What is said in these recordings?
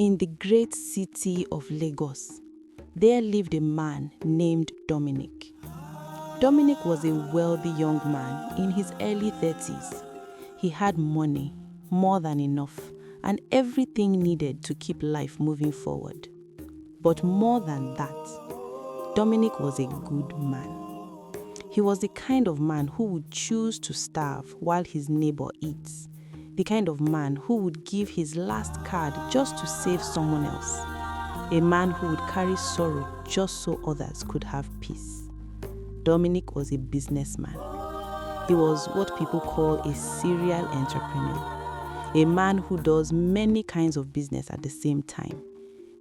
In the great city of Lagos, there lived a man named Dominic. Dominic was a wealthy young man in his early 30s. He had money, more than enough, and everything needed to keep life moving forward. But more than that, Dominic was a good man. He was the kind of man who would choose to starve while his neighbor eats. The kind of man who would give his last card just to save someone else. A man who would carry sorrow just so others could have peace. Dominic was a businessman. He was what people call a serial entrepreneur. A man who does many kinds of business at the same time.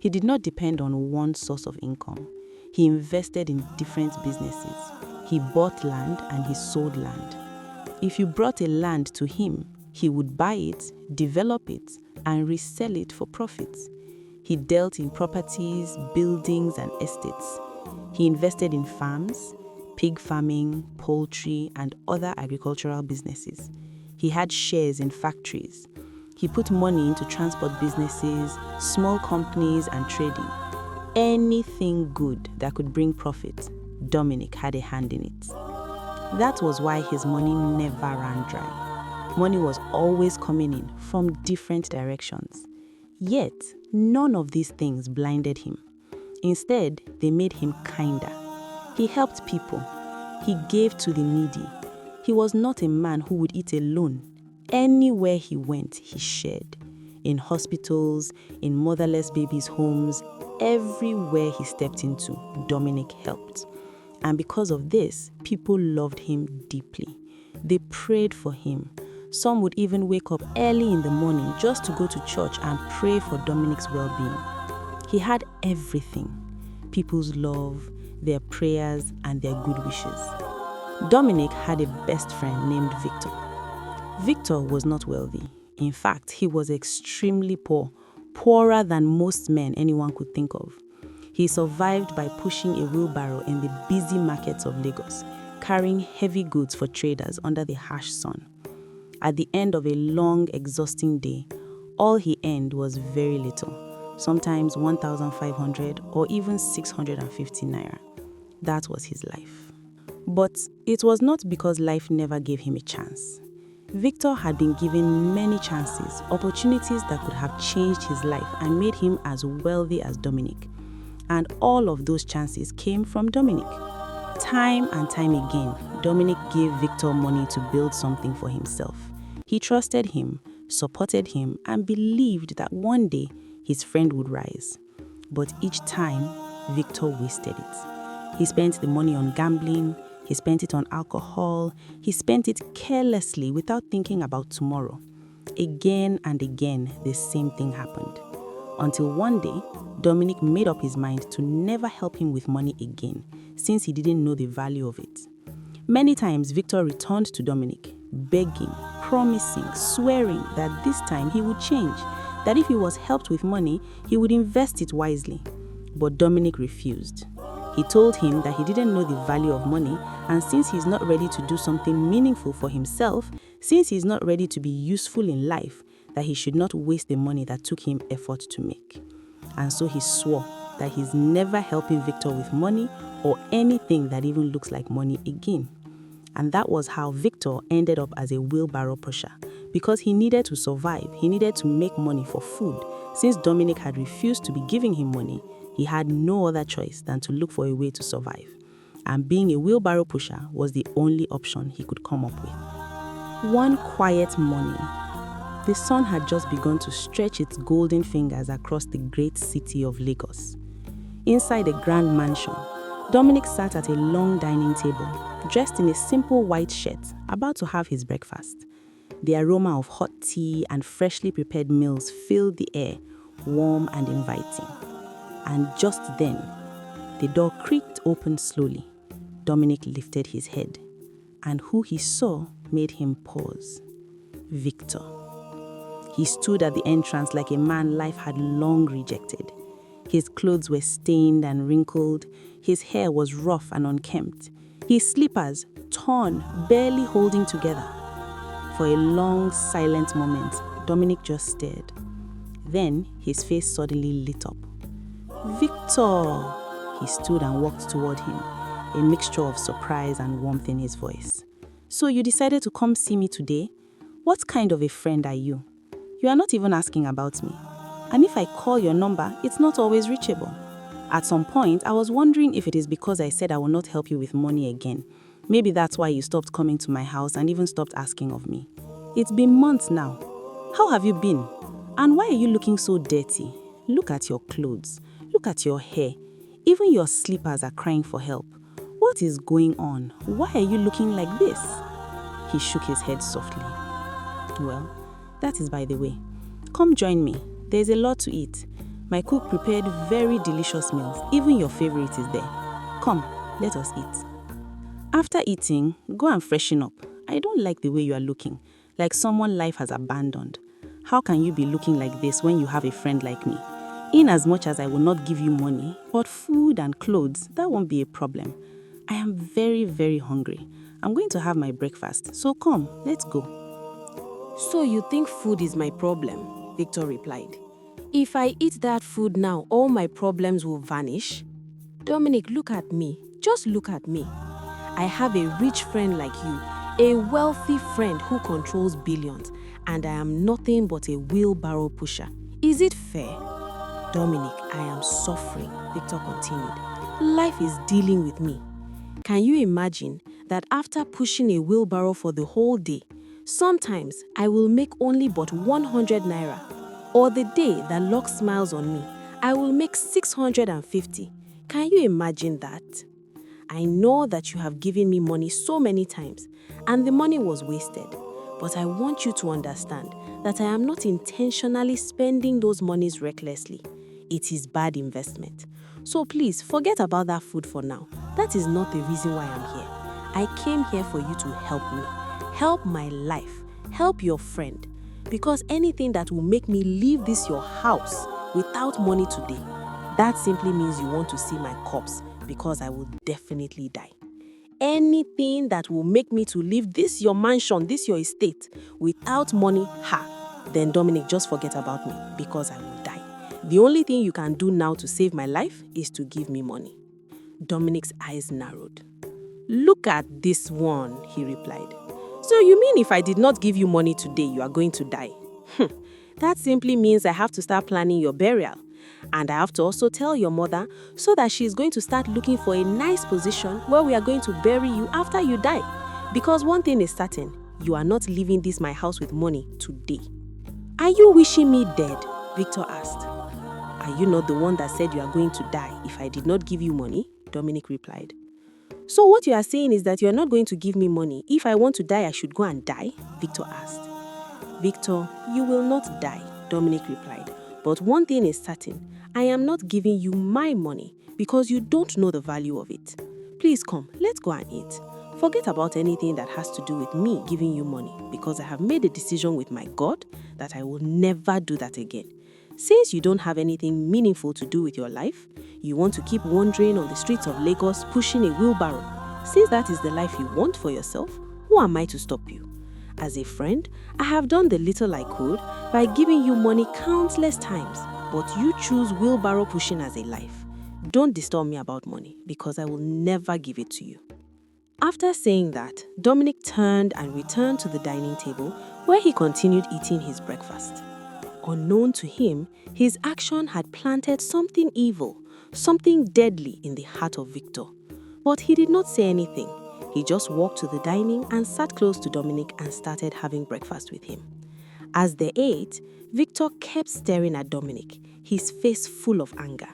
He did not depend on one source of income. He invested in different businesses. He bought land and he sold land. If you brought a land to him, he would buy it, develop it, and resell it for profits. He dealt in properties, buildings, and estates. He invested in farms, pig farming, poultry, and other agricultural businesses. He had shares in factories. He put money into transport businesses, small companies, and trading. Anything good that could bring profit, Dominic had a hand in it. That was why his money never ran dry. Money was always coming in from different directions. Yet, none of these things blinded him. Instead, they made him kinder. He helped people. He gave to the needy. He was not a man who would eat alone. Anywhere he went, he shared. In hospitals, in motherless babies' homes, everywhere he stepped into, Dominic helped. And because of this, people loved him deeply. They prayed for him. Some would even wake up early in the morning just to go to church and pray for Dominic's well-being. He had everything: people's love, their prayers, and their good wishes. Dominic had a best friend named Victor. Victor was not wealthy. In fact, he was extremely poor, poorer than most men anyone could think of. He survived by pushing a wheelbarrow in the busy markets of Lagos, carrying heavy goods for traders under the harsh sun. At the end of a long, exhausting day, all he earned was very little, sometimes 1,500 or even 650 naira. That was his life. But it was not because life never gave him a chance. Victor had been given many chances, opportunities that could have changed his life and made him as wealthy as Dominic. And all of those chances came from Dominic. Time and time again, Dominic gave Victor money to build something for himself. He trusted him, supported him, and believed that one day his friend would rise. But each time, Victor wasted it. He spent the money on gambling, he spent it on alcohol, he spent it carelessly without thinking about tomorrow. Again and again, the same thing happened. Until one day, Dominic made up his mind to never help him with money again, since he didn't know the value of it. Many times, Victor returned to Dominic, begging, promising, swearing that this time he would change, that if he was helped with money, he would invest it wisely. But Dominic refused. He told him that he didn't know the value of money, and since he's not ready to do something meaningful for himself, since he's not ready to be useful in life, that he should not waste the money that took him effort to make. And so he swore that he's never helping Victor with money or anything that even looks like money again. And that was how Victor ended up as a wheelbarrow pusher, because he needed to survive. He needed to make money for food. Since Dominic had refused to be giving him money, he had no other choice than to look for a way to survive. And being a wheelbarrow pusher was the only option he could come up with. One quiet morning, the sun had just begun to stretch its golden fingers across the great city of Lagos. Inside a grand mansion, Dominic sat at a long dining table, dressed in a simple white shirt, about to have his breakfast. The aroma of hot tea and freshly prepared meals filled the air, warm and inviting. And just then, the door creaked open slowly. Dominic lifted his head, and who he saw made him pause. Victor. He stood at the entrance like a man life had long rejected. His clothes were stained and wrinkled. His hair was rough and unkempt. His slippers torn, barely holding together. For a long, silent moment, Dominic just stared. Then his face suddenly lit up. "Victor!" He stood and walked toward him, a mixture of surprise and warmth in his voice. "So you decided to come see me today? What kind of a friend are you? You are not even asking about me. And if I call your number, it's not always reachable. At some point, I was wondering if it is because I said I will not help you with money again. Maybe that's why you stopped coming to my house and even stopped asking of me. It's been months now. How have you been? And why are you looking so dirty? Look at your clothes. Look at your hair. Even your slippers are crying for help. What is going on? Why are you looking like this?" He shook his head softly. "Well, that is by the way. Come join me. There's a lot to eat. My cook prepared very delicious meals. Even your favorite is there. Come, let us eat." "After eating, go and freshen up. I don't like the way you are looking, like someone life has abandoned. How can you be looking like this when you have a friend like me? In as much as I will not give you money, but food and clothes, that won't be a problem. I am very, very hungry. I'm going to have my breakfast, so come, let's go." "So you think food is my problem?" Victor replied. "If I eat that food now, all my problems will vanish?" "Dominic, look at me. Just look at me. I have a rich friend like you, a wealthy friend who controls billions, and I am nothing but a wheelbarrow pusher. Is it fair?" "Dominic, I am suffering," Victor continued. "Life is dealing with me. Can you imagine that after pushing a wheelbarrow for the whole day, sometimes I will make only but 100 naira, or the day that luck smiles on me, I will make 650. Can you imagine that? I know that you have given me money so many times, and the money was wasted. But I want you to understand that I am not intentionally spending those monies recklessly. It is bad investment. So please forget about that food for now. That is not the reason why I'm here. I came here for you to help me, help my life, help your friend. Because anything that will make me leave this your house without money today, that simply means you want to see my corpse, because I will definitely die. Anything that will make me to leave this your mansion, this your estate, without money, then Dominic, just forget about me, because I will die. The only thing you can do now to save my life is to give me money." Dominic's eyes narrowed. "Look at this one," he replied. "So you mean if I did not give you money today, you are going to die? That simply means I have to start planning your burial. And I have to also tell your mother so that she is going to start looking for a nice position where we are going to bury you after you die. Because one thing is certain, you are not leaving this my house with money today." "Are you wishing me dead?" Victor asked. "Are you not the one that said you are going to die if I did not give you money?" Dominic replied. "So what you are saying is that you are not going to give me money. If I want to die, I should go and die?" Victor asked. "Victor, you will not die," Dominic replied. "But one thing is certain, I am not giving you my money because you don't know the value of it. Please come, let's go and eat. Forget about anything that has to do with me giving you money, because I have made a decision with my God that I will never do that again. Since you don't have anything meaningful to do with your life, you want to keep wandering on the streets of Lagos pushing a wheelbarrow. Since that is the life you want for yourself, who am I to stop you? As a friend, I have done the little I could by giving you money countless times, but you choose wheelbarrow pushing as a life. Don't disturb me about money, because I will never give it to you." After saying that, Dominic turned and returned to the dining table where he continued eating his breakfast. Unknown to him, his action had planted something evil, something deadly in the heart of Victor. But he did not say anything. He just walked to the dining and sat close to Dominic and started having breakfast with him. As they ate, Victor kept staring at Dominic, his face full of anger.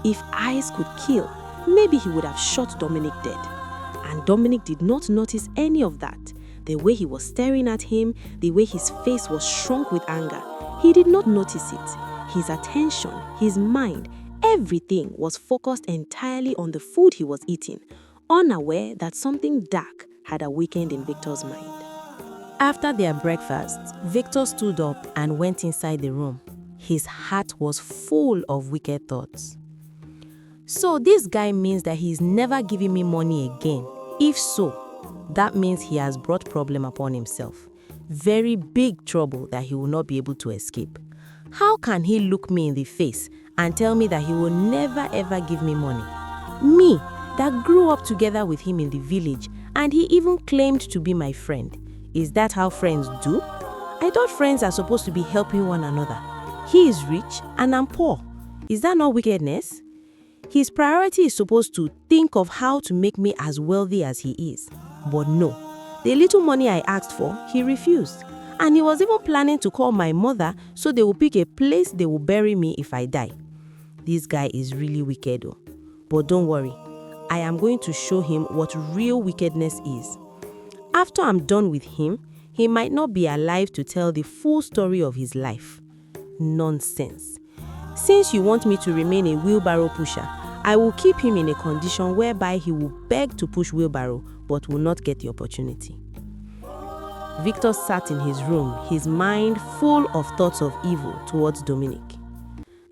If eyes could kill, maybe he would have shot Dominic dead. And Dominic did not notice any of that. The way he was staring at him, the way his face was shrunk with anger, he did not notice it. His attention, his mind, everything was focused entirely on the food he was eating, unaware that something dark had awakened in Victor's mind. After their breakfast, Victor stood up and went inside the room. His heart was full of wicked thoughts. So this guy means that he's never giving me money again. If so, that means he has brought problem upon himself. Very big trouble that he will not be able to escape. How can he look me in the face and tell me that he will never ever give me money? Me, that grew up together with him in the village, and he even claimed to be my friend. Is that how friends do? I thought friends are supposed to be helping one another. He is rich and I'm poor. Is that not wickedness? His priority is supposed to think of how to make me as wealthy as he is. But no, the little money I asked for, he refused. And he was even planning to call my mother so they will pick a place they will bury me if I die. This guy is really wicked though. But don't worry, I am going to show him what real wickedness is. After I'm done with him, he might not be alive to tell the full story of his life. Nonsense. Since you want me to remain a wheelbarrow pusher, I will keep him in a condition whereby he will beg to push wheelbarrow but will not get the opportunity. Victor sat in his room, his mind full of thoughts of evil towards Dominic.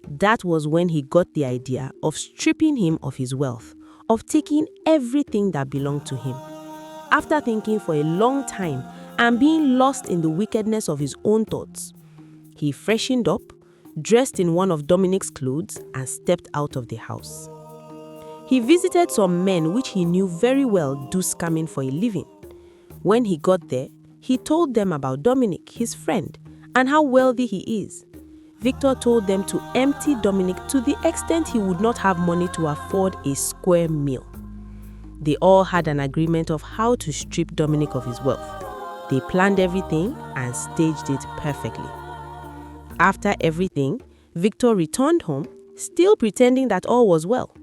That was when he got the idea of stripping him of his wealth, of taking everything that belonged to him. After thinking for a long time and being lost in the wickedness of his own thoughts, he freshened up, dressed in one of Dominic's clothes, and stepped out of the house. He visited some men which he knew very well do scamming for a living. When he got there, he told them about Dominic, his friend, and how wealthy he is. Victor told them to empty Dominic to the extent he would not have money to afford a square meal. They all had an agreement of how to strip Dominic of his wealth. They planned everything and staged it perfectly. After everything, Victor returned home, still pretending that all was well.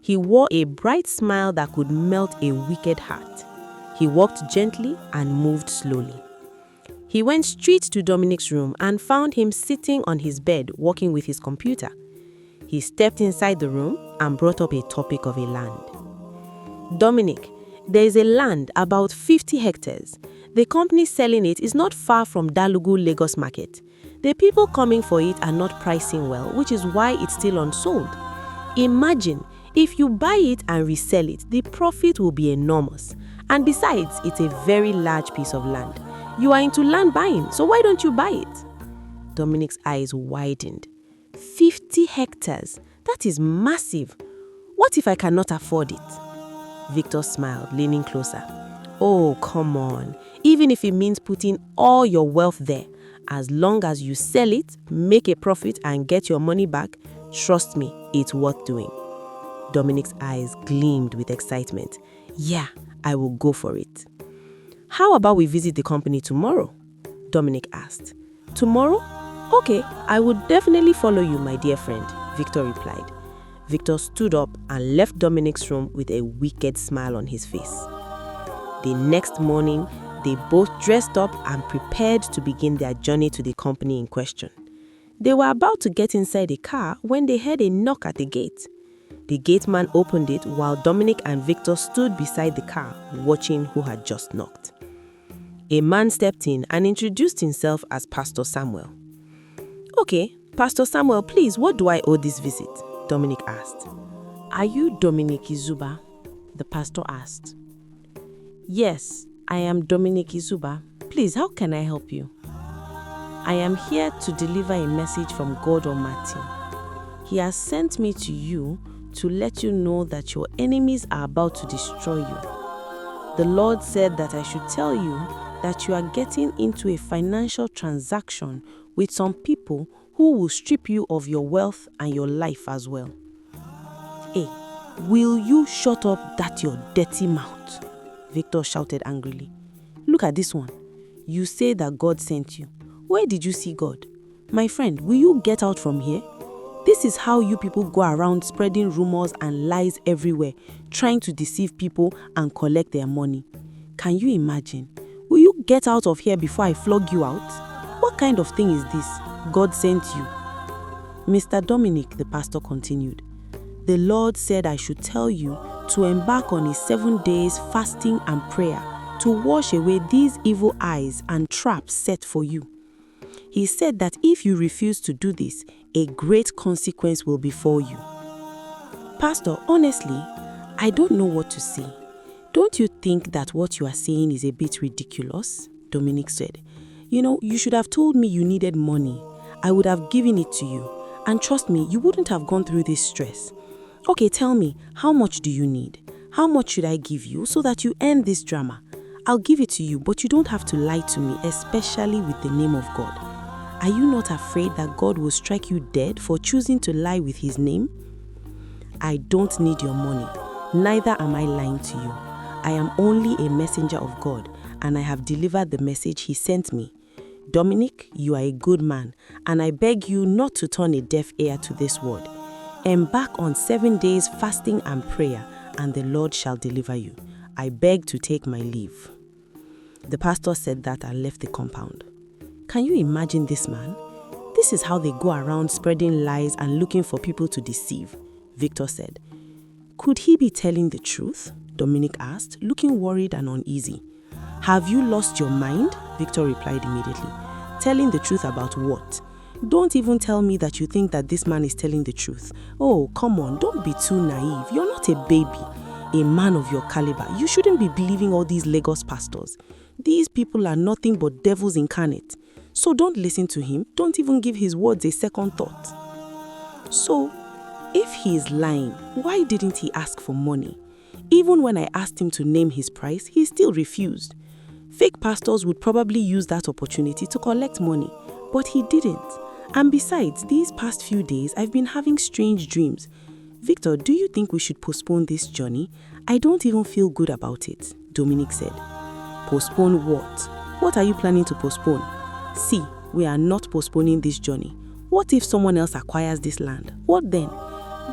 He wore a bright smile that could melt a wicked heart. He walked gently and moved slowly. He went straight to Dominic's room and found him sitting on his bed working with his computer. He stepped inside the room and brought up a topic of a land. Dominic, there is a land about 50 hectares. The company selling it is not far from Dalugu, Lagos market. The people coming for it are not pricing well, which is why it's still unsold. Imagine, if you buy it and resell it, the profit will be enormous. And besides, it's a very large piece of land. You are into land buying, so why don't you buy it? Dominic's eyes widened. 50 hectares, that is massive. What if I cannot afford it? Victor smiled, leaning closer. Oh, come on. Even if it means putting all your wealth there, as long as you sell it, make a profit and get your money back, trust me, it's worth doing. Dominic's eyes gleamed with excitement. Yeah, I will go for it. How about we visit the company tomorrow? Dominic asked. Tomorrow? Okay, I would definitely follow you, my dear friend, Victor replied. Victor stood up and left Dominic's room with a wicked smile on his face. The next morning, they both dressed up and prepared to begin their journey to the company in question. They were about to get inside the car when they heard a knock at the gate. The gate man opened it while Dominic and Victor stood beside the car, watching who had just knocked. A man stepped in and introduced himself as Pastor Samuel. Okay, Pastor Samuel, please, what do I owe this visit? Dominic asked. Are you Dominic Izuba? The pastor asked. Yes, I am Dominic Izuba. Please, how can I help you? I am here to deliver a message from God Almighty. He has sent me to you to let you know that your enemies are about to destroy you. The Lord said that I should tell you that you are getting into a financial transaction with some people who will strip you of your wealth and your life as well. Hey, will you shut up that your dirty mouth? Victor shouted angrily. Look at this one. You say that God sent you. Where did you see God? My friend, will you get out from here? This is how you people go around spreading rumors and lies everywhere, trying to deceive people and collect their money. Can you imagine? Will you get out of here before I flog you out? What kind of thing is this? God sent you. Mr. Dominic, the pastor continued, the Lord said I should tell you to embark on a 7 days fasting and prayer to wash away these evil eyes and traps set for you. He said that if you refuse to do this, a great consequence will befall you. Pastor, honestly, I don't know what to say. Don't you think that what you are saying is a bit ridiculous? Dominic said. You know, you should have told me you needed money. I would have given it to you. And trust me, you wouldn't have gone through this stress. Okay, tell me, how much do you need? How much should I give you so that you end this drama? I'll give it to you, but you don't have to lie to me, especially with the name of God. Are you not afraid that God will strike you dead for choosing to lie with his name? I don't need your money. Neither am I lying to you. I am only a messenger of God, and I have delivered the message he sent me. Dominic, you are a good man, and I beg you not to turn a deaf ear to this word. Embark on 7 days fasting and prayer, and the Lord shall deliver you. I beg to take my leave. The pastor said that and left the compound. Can you imagine this man? This is how they go around spreading lies and looking for people to deceive, Victor said. Could he be telling the truth? Dominic asked, looking worried and uneasy. Have you lost your mind? Victor replied immediately. Telling the truth about what? Don't even tell me that you think that this man is telling the truth. Oh, come on, don't be too naive. You're not a baby. A man of your caliber. You shouldn't be believing all these Lagos pastors. These people are nothing but devils incarnate. So don't listen to him. Don't even give his words a second thought. So, if he is lying, why didn't he ask for money? Even when I asked him to name his price, he still refused. Fake pastors would probably use that opportunity to collect money, but he didn't. And besides, these past few days, I've been having strange dreams. Victor, do you think we should postpone this journey? I don't even feel good about it, Dominic said. Postpone what? What are you planning to postpone? See, we are not postponing this journey. What if someone else acquires this land? What then?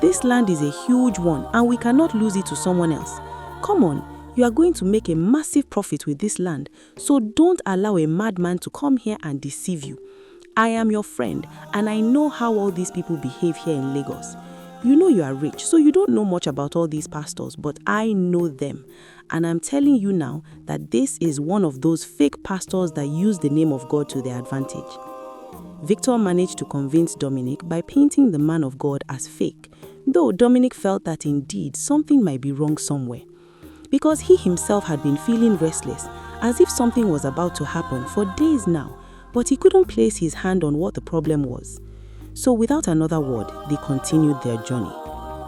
This land is a huge one and we cannot lose it to someone else. Come on, you are going to make a massive profit with this land, so don't allow a madman to come here and deceive you. I am your friend and I know how all these people behave here in Lagos. You know you are rich, so you don't know much about all these pastors, but I know them. And I'm telling you now that this is one of those fake pastors that use the name of God to their advantage. Victor managed to convince Dominic by painting the man of God as fake, though Dominic felt that indeed something might be wrong somewhere. Because he himself had been feeling restless, as if something was about to happen for days now, but he couldn't place his hand on what the problem was. So without another word, they continued their journey.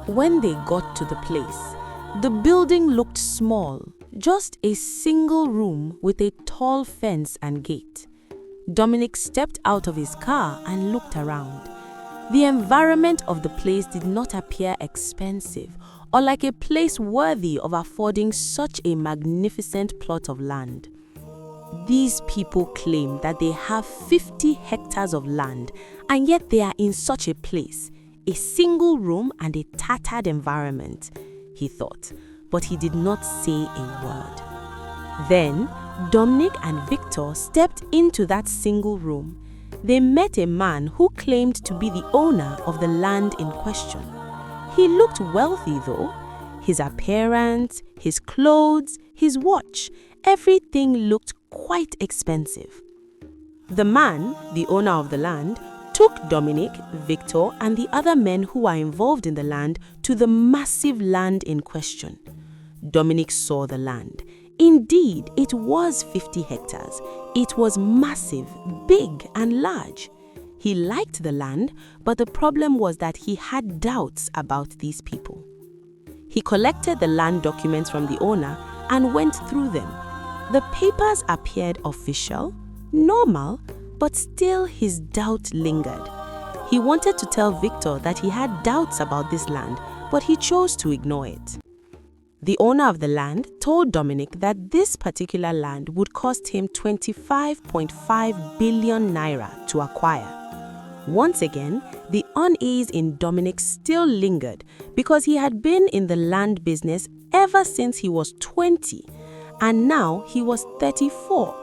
When they got to the place, the building looked small, just a single room with a tall fence and gate. Dominic stepped out of his car and looked around. The environment of the place did not appear expensive or like a place worthy of affording such a magnificent plot of land. These people claim that they have 50 hectares of land, and yet they are in such a place, a single room and a tattered environment, he thought, but he did not say a word. Then, Dominic and Victor stepped into that single room. They met a man who claimed to be the owner of the land in question. He looked wealthy though. His appearance, his clothes, his watch, everything looked quite expensive. The man, the owner of the land, took Dominic, Victor, and the other men who are involved in the land to the massive land in question. Dominic saw the land. Indeed, it was 50 hectares. It was massive, big, and large. He liked the land, but the problem was that he had doubts about these people. He collected the land documents from the owner and went through them. The papers appeared official, normal, but still his doubt lingered. He wanted to tell Victor that he had doubts about this land, but he chose to ignore it. The owner of the land told Dominic that this particular land would cost him 25.5 billion naira to acquire. Once again, the unease in Dominic still lingered because he had been in the land business ever since he was 20, and now he was 34.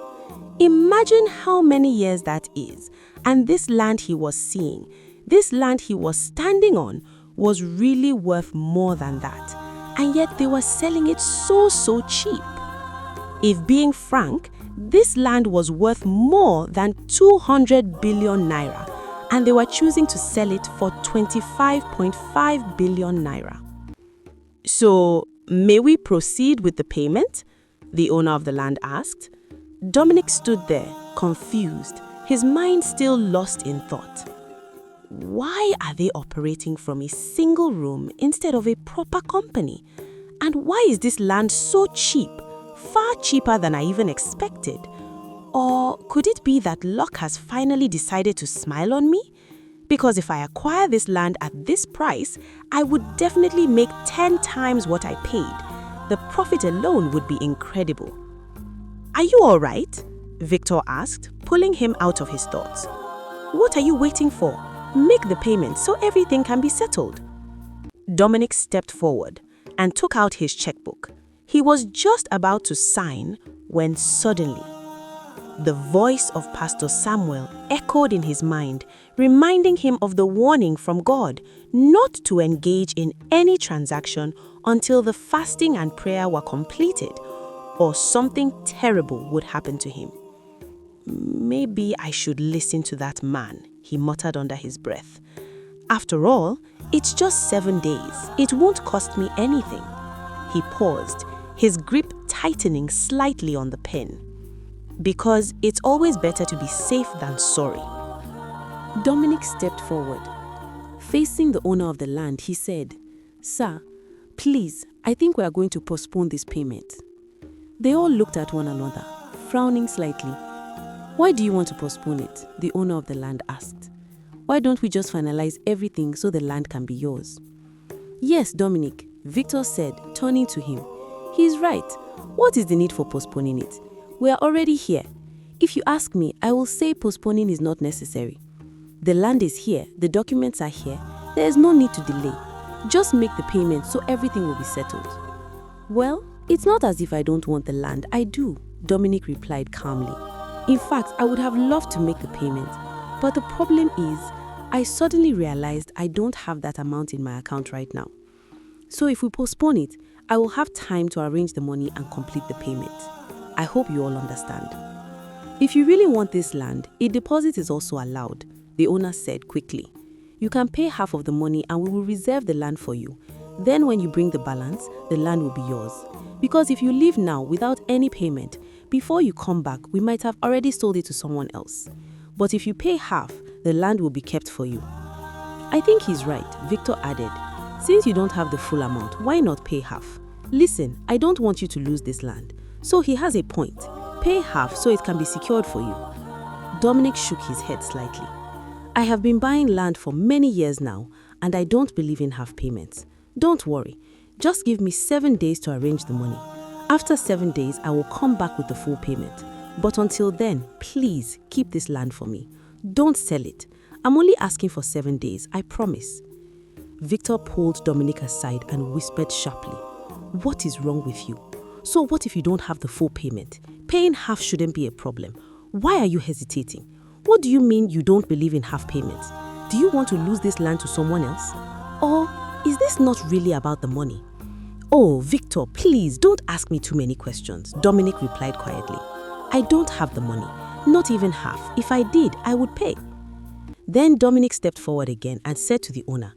Imagine how many years that is, and this land he was seeing, this land he was standing on, was really worth more than that. And yet they were selling it so cheap. If being frank, this land was worth more than 200 billion naira, and they were choosing to sell it for 25.5 billion naira. So, may we proceed with the payment? The owner of the land asked. Dominic stood there, confused. his mind still lost in thought. Why are they operating from a single room instead of a proper company? And why is this land so cheap, far cheaper than I even expected? Or could it be that luck has finally decided to smile on me? Because if I acquire this land at this price, I would definitely make 10 times what I paid. The profit alone would be incredible. Are you all right? Victor asked, pulling him out of his thoughts. What are you waiting for? Make the payment so everything can be settled. Dominic stepped forward and took out his checkbook. He was just about to sign when suddenly, the voice of Pastor Samuel echoed in his mind, reminding him of the warning from God not to engage in any transaction until the fasting and prayer were completed, or something terrible would happen to him. Maybe I should listen to that man, he muttered under his breath. After all, it's just 7 days. It won't cost me anything. He paused, his grip tightening slightly on the pen. Because it's always better to be safe than sorry. Dominic stepped forward. Facing the owner of the land, he said, "Sir, please, I think we are going to postpone this payment." They all looked at one another, frowning slightly. "Why do you want to postpone it?" the owner of the land asked. "Why don't we just finalize everything so the land can be yours?" "Yes, Dominic," Victor said, turning to him. "He's right. What is the need for postponing it? We are already here. If you ask me, I will say postponing is not necessary. The land is here, the documents are here. There is no need to delay. Just make the payment so everything will be settled." "Well, it's not as if I don't want the land. I do," Dominic replied calmly. "In fact, I would have loved to make the payment. But the problem is, I suddenly realized I don't have that amount in my account right now. So if we postpone it, I will have time to arrange the money and complete the payment. I hope you all understand." "If you really want this land, a deposit is also allowed," the owner said quickly. "You can pay half of the money and we will reserve the land for you. Then when you bring the balance, the land will be yours. Because if you leave now without any payment, before you come back, we might have already sold it to someone else. But if you pay half, the land will be kept for you." "I think he's right," Victor added. "Since you don't have the full amount, why not pay half? Listen, I don't want you to lose this land. So he has a point. Pay half so it can be secured for you." Dominic shook his head slightly. "I have been buying land for many years now, and I don't believe in half payments. Don't worry. Just give me 7 days to arrange the money. After 7 days, I will come back with the full payment. But until then, please keep this land for me. Don't sell it. I'm only asking for 7 days, I promise." Victor pulled Dominic aside and whispered sharply, "What is wrong with you? So what if you don't have the full payment? Paying half shouldn't be a problem. Why are you hesitating? What do you mean you don't believe in half payments? Do you want to lose this land to someone else? Or is this not really about the money?" "Oh, Victor, please don't ask me too many questions," Dominic replied quietly. "I don't have the money, not even half. If I did, I would pay." Then Dominic stepped forward again and said to the owner,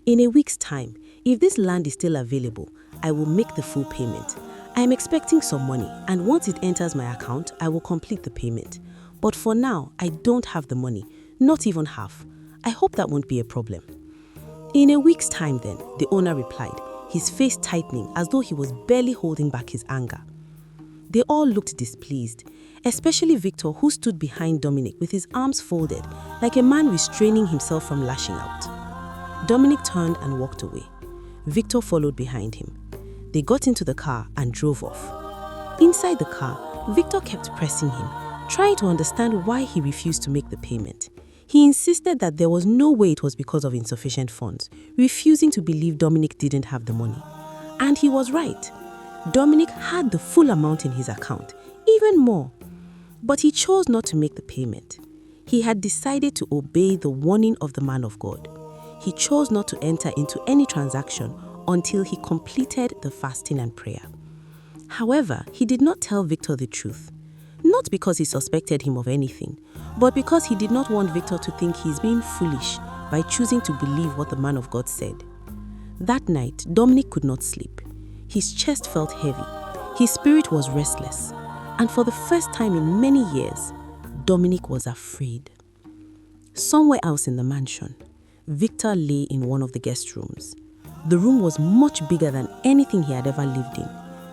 "In a week's time, if this land is still available, I will make the full payment. I am expecting some money, and once it enters my account, I will complete the payment. But for now, I don't have the money, not even half. I hope that won't be a problem." "In a week's time then," the owner replied, his face tightening as though he was barely holding back his anger. They all looked displeased, especially Victor, who stood behind Dominic with his arms folded, like a man restraining himself from lashing out. Dominic turned and walked away. Victor followed behind him. They got into the car and drove off. Inside the car, Victor kept pressing him, trying to understand why he refused to make the payment. He insisted that there was no way it was because of insufficient funds, refusing to believe Dominic didn't have the money. And he was right. Dominic had the full amount in his account, even more. But he chose not to make the payment. He had decided to obey the warning of the man of God. He chose not to enter into any transaction until he completed the fasting and prayer. However, he did not tell Victor the truth. Not because he suspected him of anything, but because he did not want Victor to think he's being foolish by choosing to believe what the man of God said. That night, Dominic could not sleep. His chest felt heavy. His spirit was restless. And for the first time in many years, Dominic was afraid. Somewhere else in the mansion, Victor lay in one of the guest rooms. The room was much bigger than anything he had ever lived in.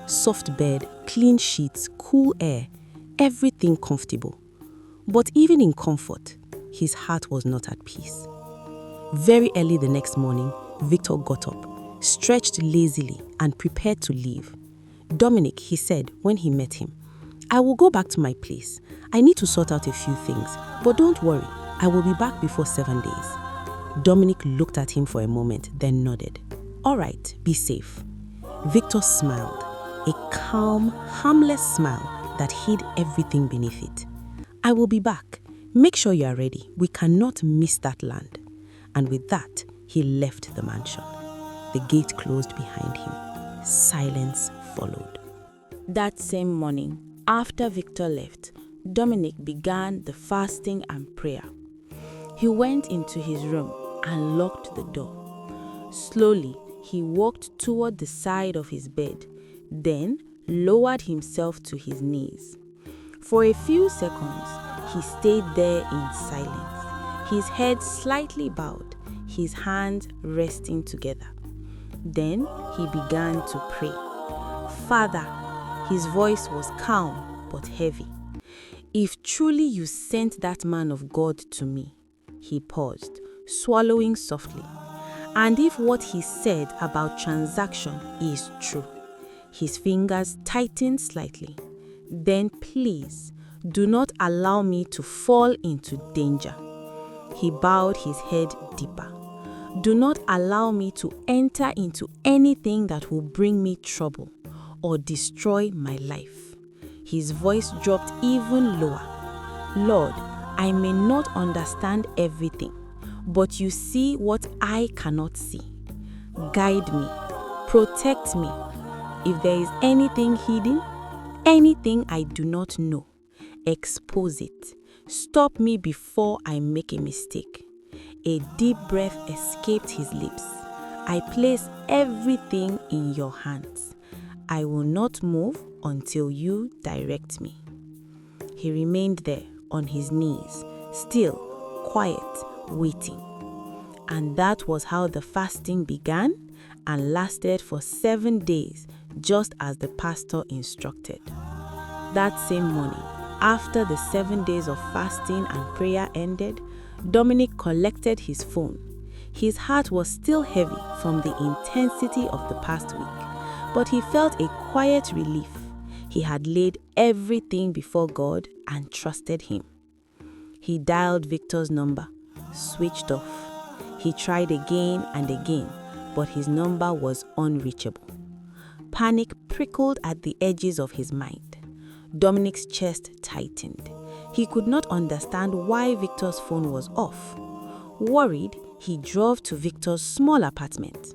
Soft bed, clean sheets, cool air, everything comfortable. But even in comfort, his heart was not at peace. Very early the next morning, Victor got up, stretched lazily, and prepared to leave. Dominic, he said when he met him, "I will go back to my place. I need to sort out a few things, but don't worry, I will be back before 7 days." Dominic looked at him for a moment, then nodded. "All right, be safe." Victor smiled, a calm, harmless smile that hid everything beneath it. "I will be back. Make sure you are ready. We cannot miss that land." And with that, he left the mansion. The gate closed behind him. Silence followed. That same morning, after Victor left, Dominic began the fasting and prayer. He went into his room and locked the door. Slowly, he walked toward the side of his bed, then lowered himself to his knees. For a few seconds, he stayed there in silence, his head slightly bowed, his hands resting together. Then he began to pray. "Father," his voice was calm but heavy, "if truly you sent that man of God to me," he paused, swallowing softly, "and if what he said about transaction is true," his fingers tightened slightly, "then please do not allow me to fall into danger." He bowed his head deeper. "Do not allow me to enter into anything that will bring me trouble or destroy my life." His voice dropped even lower. "Lord, I may not understand everything, but you see what I cannot see. Guide me, protect me. If there is anything hidden, anything I do not know, expose it. Stop me before I make a mistake." A deep breath escaped his lips. "I place everything in your hands. I will not move until you direct me." He remained there on his knees, still, quiet, waiting. And that was how the fasting began and lasted for 7 days, just as the pastor instructed. That same morning, after the 7 days of fasting and prayer ended, Dominic collected his phone. His heart was still heavy from the intensity of the past week, but he felt a quiet relief. He had laid everything before God and trusted Him. He dialed Victor's number, switched off. He tried again and again, but his number was unreachable. Panic prickled at the edges of his mind. Dominic's chest tightened. He could not understand why Victor's phone was off. Worried, he drove to Victor's small apartment.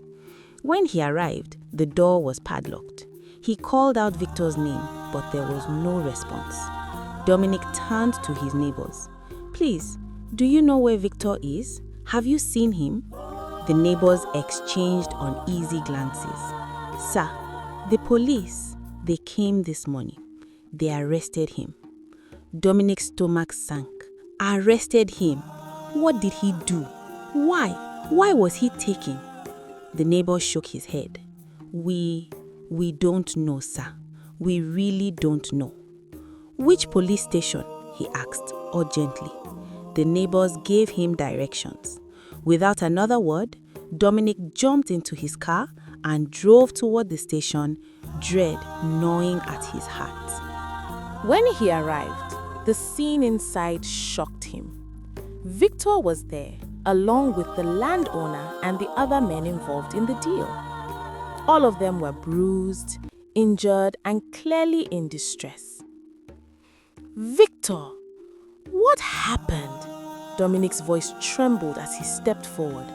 When he arrived, the door was padlocked. He called out Victor's name, but there was no response. Dominic turned to his neighbors. "Please, do you know where Victor is? Have you seen him?" The neighbors exchanged uneasy glances. "Sir, the police, they came this morning. They arrested him." Dominic's stomach sank. Arrested him? What did he do? Why? Why was he taken? The neighbor shook his head. We don't know, sir. We really don't know." "Which police station?" he asked urgently. The neighbors gave him directions. Without another word, Dominic jumped into his car and drove toward the station, dread gnawing at his heart. When he arrived, the scene inside shocked him. Victor was there, along with the landowner and the other men involved in the deal. All of them were bruised, injured, and clearly in distress. "Victor, what happened?" Dominic's voice trembled as he stepped forward.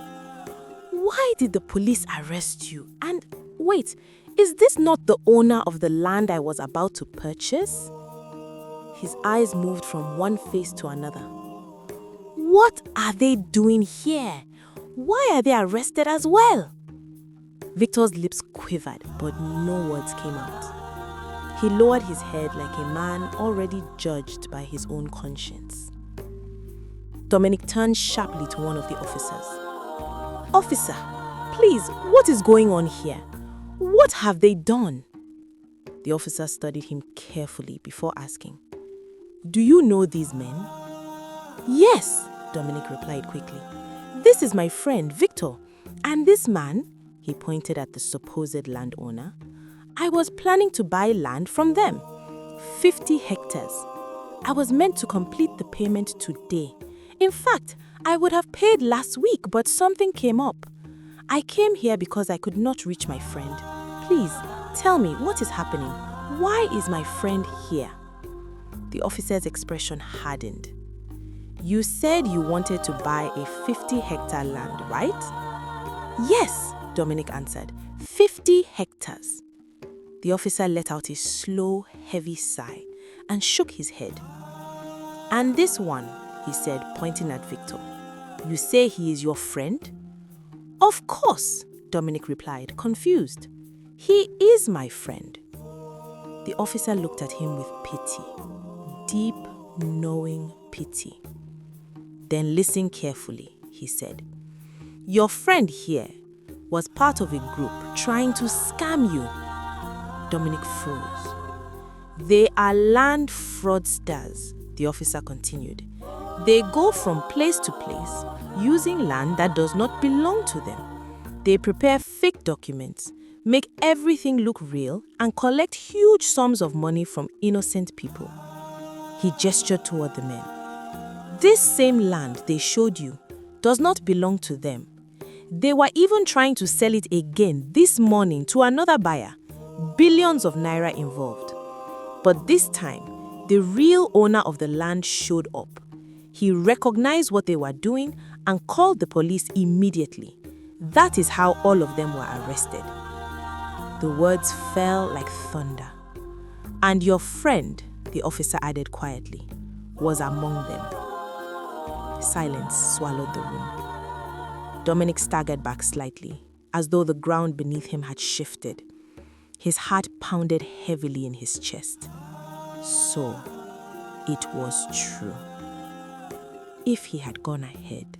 "Why did the police arrest you? And wait, is this not the owner of the land I was about to purchase?" His eyes moved from one face to another. "What are they doing here? Why are they arrested as well?" Victor's lips quivered, but no words came out. He lowered his head like a man already judged by his own conscience. Dominic turned sharply to one of the officers. "Officer, please, what is going on here? What have they done?" The officer studied him carefully before asking, "Do you know these men?" "Yes," Dominic replied quickly. "This is my friend, Victor. And this man," he pointed at the supposed landowner, "I was planning to buy land from them. 50 hectares. I was meant to complete the payment today. In fact, I would have paid last week, but something came up. I came here because I could not reach my friend. Please, tell me what is happening. Why is my friend here?" The officer's expression hardened. "You said you wanted to buy a 50-hectare land, right?" "Yes," Dominic answered. 50 hectares. The officer let out a slow, heavy sigh and shook his head. "And this one," he said, pointing at Victor, "you say he is your friend?" "Of course," Dominic replied, confused. "He is my friend." The officer looked at him with pity, deep, knowing pity. "Then listen carefully," he said. "Your friend here was part of a group trying to scam you." Dominic froze. "They are land fraudsters," the officer continued. "They go from place to place using land that does not belong to them. They prepare fake documents, make everything look real, and collect huge sums of money from innocent people." He gestured toward the men. "This same land they showed you does not belong to them. They were even trying to sell it again this morning to another buyer. Billions of naira involved. But this time, the real owner of the land showed up. He recognized what they were doing and called the police immediately. That is how all of them were arrested." The words fell like thunder. "And your friend," the officer added quietly, "was among them." Silence swallowed the room. Dominic staggered back slightly, as though the ground beneath him had shifted. His heart pounded heavily in his chest. So, it was true. If he had gone ahead,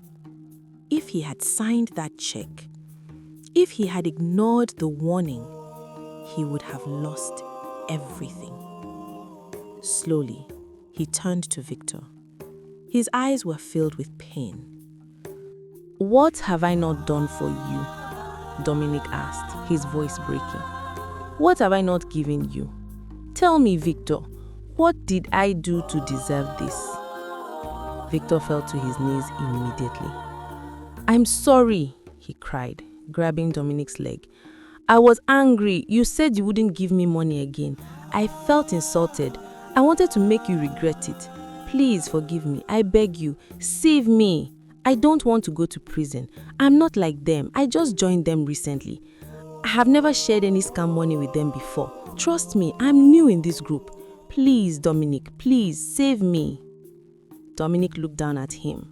if he had signed that check, if he had ignored the warning, he would have lost everything. Slowly, he turned to Victor. His eyes were filled with pain. "What have I not done for you?" Dominic asked, his voice breaking. "What have I not given you? Tell me, Victor, what did I do to deserve this?" Victor fell to his knees immediately. "I'm sorry," he cried, grabbing Dominic's leg. "I was angry. You said you wouldn't give me money again. I felt insulted. I wanted to make you regret it. Please forgive me. I beg you. Save me. I don't want to go to prison. I'm not like them. I just joined them recently. I have never shared any scam money with them before. Trust me, I'm new in this group. Please, Dominic, please save me." Dominic looked down at him,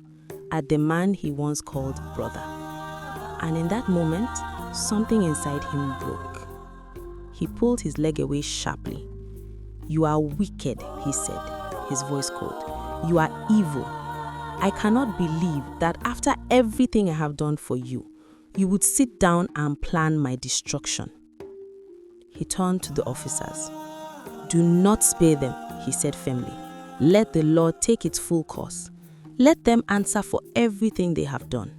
at the man he once called brother. And in that moment, something inside him broke. He pulled his leg away sharply. "You are wicked," he said, his voice cold. "You are evil. I cannot believe that after everything I have done for you, you would sit down and plan my destruction." He turned to the officers. "Do not spare them," he said firmly. "Let the law take its full course. Let them answer for everything they have done."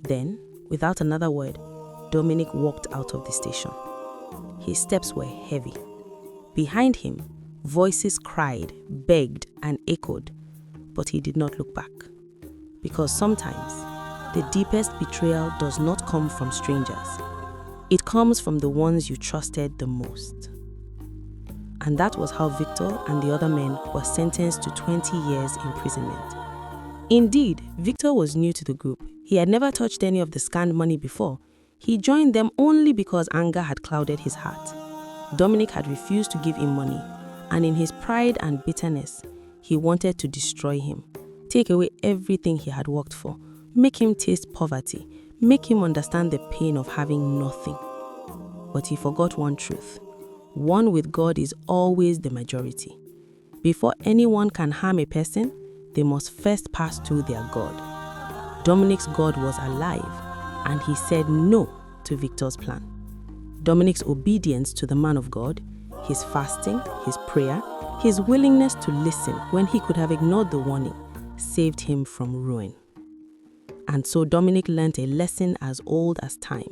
Then, without another word, Dominic walked out of the station. His steps were heavy. Behind him, voices cried, begged, and echoed, but he did not look back. Because sometimes, the deepest betrayal does not come from strangers. It comes from the ones you trusted the most. And that was how Victor and the other men were sentenced to 20 years imprisonment. Indeed, Victor was new to the group. He had never touched any of the scammed money before. He joined them only because anger had clouded his heart. Dominic had refused to give him money, and in his pride and bitterness, he wanted to destroy him, take away everything he had worked for, make him taste poverty, make him understand the pain of having nothing. But he forgot one truth. One with God is always the majority. Before anyone can harm a person, they must first pass through their God. Dominic's God was alive, and he said no to Victor's plan. Dominic's obedience to the man of God, his fasting, his prayer, his willingness to listen when he could have ignored the warning, saved him from ruin. And so Dominic learned a lesson as old as time.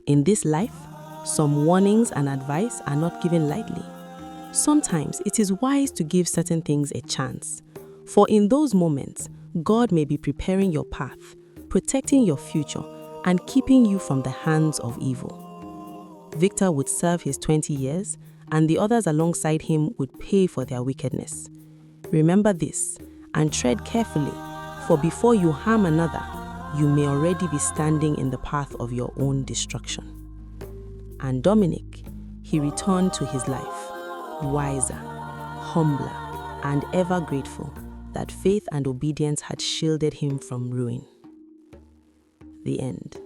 In this life, some warnings and advice are not given lightly. Sometimes it is wise to give certain things a chance, for in those moments, God may be preparing your path, protecting your future, and keeping you from the hands of evil. Victor would serve his 20 years, and the others alongside him would pay for their wickedness. Remember this, and tread carefully, for before you harm another, you may already be standing in the path of your own destruction. And Dominic, he returned to his life, wiser, humbler, and ever grateful that faith and obedience had shielded him from ruin. The end.